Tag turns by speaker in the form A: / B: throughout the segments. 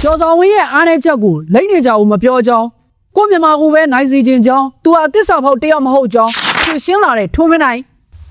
A: ကျော်ဆောင်ဝင်းရဲ့အားနည်းချက်ကိုလိမ့်နေကြဘူးမပြောကြောင်းကိုမြန်မာကိုပဲနိုင်စီခြင်းကြောင်းသူဟာအသစ္စာဖောက်တယောက်မဟုတ်ကြောင်းသူရှင်းလာတဲ့ထွန်းမင်းနိုင်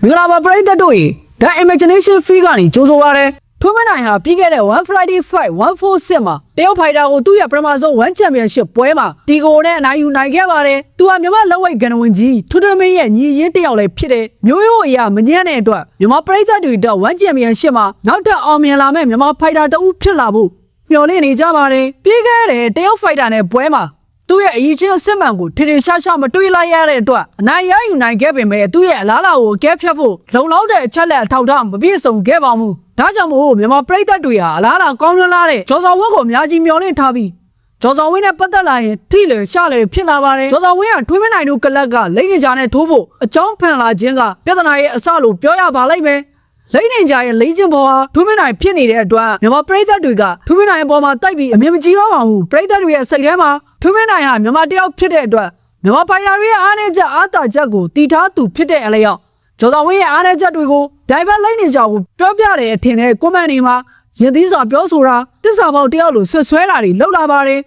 A: မင်္ဂလာပါပရိသတ်တို့ရေ The Imagination Fee ကနေကြိုးဆိုပါရယ်ထွန်းမင်းနိုင်ဟာပြီးခဲ့တဲ့ One Friday Fight 146မှာတရုတ်ဖိုက်တာကိုသူ့ရဲ့ပထမဆုံး One Championship ပွဲမှာတီကိုနဲ့အနိုင်ယူနိုင်ခဲ့ပါတယ်သူဟာမြန်မာလက်ဝိတ်ကန်ဝင်ကြီးထွန်းထွန်းမင်းရဲ့ညီရင်းတယောက်လည်းဖြစ်တယ်မျိုးရိုးအရာမညံ့တဲ့အတွက်မြန်မာပရိသတ်တွေတော့ One Championship မှာနောက်ထပ်အောင်မြင်လာမဲ့မြန်မာဖိုက်တာတဦးဖြစ်လာဖို့မျှော်လင့်နေကြပါတယ်ပြီးခဲ့တဲ့တရုတ်ဖိုက်တာနဲ့ပွဲမှာသူ့ရဲ့အရေးချင်းအစစ်မှန်ကိုထင်ထင်ရှားရှားမတွေးလိုက်ရတဲ့အတွက်အနိုင်ရယူနိုင်ခဲ့ပေမဲ့သူ့ရဲ့အလားအလာကိုအကဲဖြတ်ဖို့လုံလောက်တဲ့အချက်လက်အထောက်အထားမပြည့်စုံခဲ့ပါဘူးဒါကြောင့်မို့မြန်မာပရိသတ်တွေဟာအလားအလာကောင်းလာတဲ့ကျော်ဆောင်ဝင်းကိုအများကြီးမျှော်လင့်ထားပြီးကျော်ဆောင်ဝင်းနဲ့ပတ်သက်လာရင်ထိလေရှလေဖြစ်လာပါတယ်ကျော်ဆောင်ဝင်းကထွေးမနိုင်တို့ကလပ်ကလိမ့်နေကြနဲ့ထိုးဖို့အကြောင်းဖန်လာခြင်းကပြဿနာရဲ့အစလို့ပြောရပါလိမ့်မယ်လိမ့်နေကြရဲ့လိမ့်ချင်းပေါ်ဟာထွေးမနိုင်ဖြစ်နေတဲ့အတွက်မြန်မာပရိသတ်တွေကထွေးမနိုင်အပေါ်မှာတိုက်ပြီးအမြင်မကြည့်တော့ပါဘူးပရိသတ်တွေရဲ့စိတ်ထဲမှာထွေးမနိုင်ဟာမြန်မာတယောက်ဖြစ်တဲ့အတွက်မြန်မာဖိုင်တာတွေရဲ့အားနည်းချက်အားသာချက်ကိုတည်ထားသူဖြစ်တဲ့အလျောက်ကျော်ဆောင်ဝင်းရဲ့အားနည်းချက်တွေကိုဒိုင်ဘတ်လိမ့်နေကြကိုပြောပြတယ်အထင်နဲ့ကွန်မန့်တွေမှာရင်သီးစွာပြောဆိုတာတစ္ဆာပေါက်တယောက်လိုဆွဆွဲတာတွေလောက်လာပါတယ်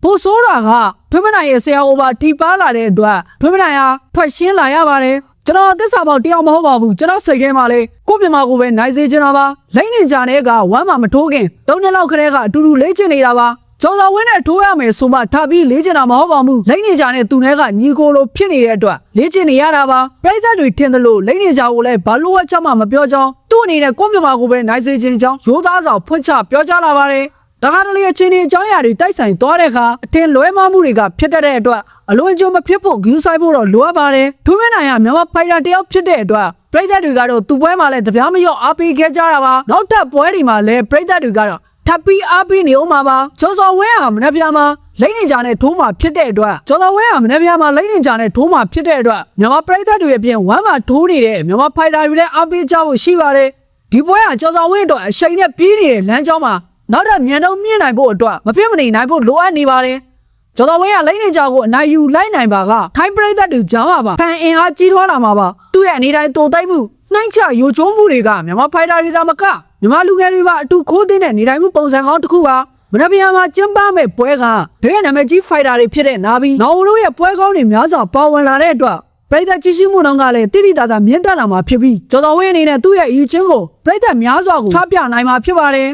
A: ဘိုးဆိုးတာကထွေးမနိုင်ရဲ့ဆရာအိုဘာတီပါလာတဲ့အတွက်ထွေးမနိုင်ဟာထွက်ရှင်းလာရပါတယ်ကျွန်တော်သစ္စာပေါက်တယောက်မဟုတ်ပါဘူးကျွန်တော်စိတ်ထဲမှာလေကိုမြန်မာကိုပဲနိုင်စေချင်တာပါလိမ့်နေကြတဲ့ကဝမ်းမှာမထိုးခင်3နှစ်လောက်ခရဲကအတူတူလေ့ကျင့်နေတာပါကျော်ဆောင်ဝင်းနဲ့ထိုးရမယ်ဆိုမှထပ်ပြီးလေ့ကျင့်တာမဟုတ်ပါဘူးလိမ့်နေကြတဲ့သူတွေကညီကိုလိုဖြစ်နေတဲ့အတွက်လေ့ကျင့်နေရတာပါပရိသတ်တွေထင်တယ်လို့လိမ့်နေကြကိုလည်းဘာလို့အချက်မှမပြောကြောင်းသူ့အနေနဲ့ကိုမြန်မာကိုပဲနိုင်စေချင်ကြောင်းရိုးသားစွာဖွင့်ချပြောကြားလာပါတယ်ဒါကတလေအချင်းချင်းအကြောင်းအရာတွေတိုက်ဆိုင်သွားတဲ့အခါအထင်လွဲမှားမှုတွေကဖြစ်တတ်တဲ့အတွက်အလွန်ကြုံမဖြစ်ဖို့ဂယူဆိုင်ဖို့တော့လိုအပ်ပါတယ်ထွေးမနိုင်ကမြန်မာဖိုင်တာတယောက်ဖြစ်တဲ့အတွက်ပရိသတ်တွေကတော့သူ့ပွဲမှာလည်းတပြားမလျော့အားပေးခဲ့ကြတာပါနောက်ထပ်ပွဲတွေမှာလည်းပရိသတ်တွေကတော့ထပ်ပြီးအားပေးနေအောင်ပါကျော်စော်ဝင်းဟာမနှပြမှာလိမ့်နေကြတဲ့ထိုးမှာဖြစ်တဲ့အတွက်ကျော်စော်ဝင်းဟာမနှပြမှာလိမ့်နေကြတဲ့ထိုးမှာဖြစ်တဲ့အတွက်မြန်မာပရိသတ်တွေအပြင်ဝမ်းမှာထိုးနေတဲ့မြန်မာဖိုင်တာတွေလည်းအားပေးကြဖို့ရှိပါတယ်ဒီပွဲဟာကျော်စော်ဝင်းအတွက်အရှိန်နဲ့ပြေးနေတဲ့လမ်းကြောင်းမှာနောက်တော့မြန်တော့မြင့်နိုင်ဖို့အတွက်မဖြစ်မနေနိုင်ဖို့လိုအပ်နေပါတယ်ကျော်တော်ဝင်းကလိမ့်နေကြကိုအနိုင်ယူလိုက်နိုင်ပါကထိုင်းပရိသတ်တွေကြားမှာပါဖန်အင်အားကြီးထွားလာမှာပါသူ့ရဲ့အနေတိုင်းတုံတိုက်မှုနှိုင်းချရိုချိုးမှုတွေကမြန်မာဖိုင်တာတွေသာမကမြန်မာလူငယ်တွေပါအတူခိုးသိတဲ့နေတိုင်းမှုပုံစံကောင်းတစ်ခုပါမနက်ဖြန်မှာကျင်းပမဲ့ပွဲကဒဲနာမည်ကြီးဖိုင်တာတွေဖြစ်တဲ့နာဘီနော်တို့ရဲ့ပွဲကောင်းတွေများစွာပါဝင်လာတဲ့အတွက်ပရိသတ်ကြီးရှိမှုတော့ကလည်းတိတိတသာမြင့်တက်လာမှာဖြစ်ပြီးကျော်တော်ဝင်းအနေနဲ့သူ့ရဲ့အယူချင်းကိုပရိသတ်များစွာကိုချပြနိုင်မှာဖြစ်ပါတယ်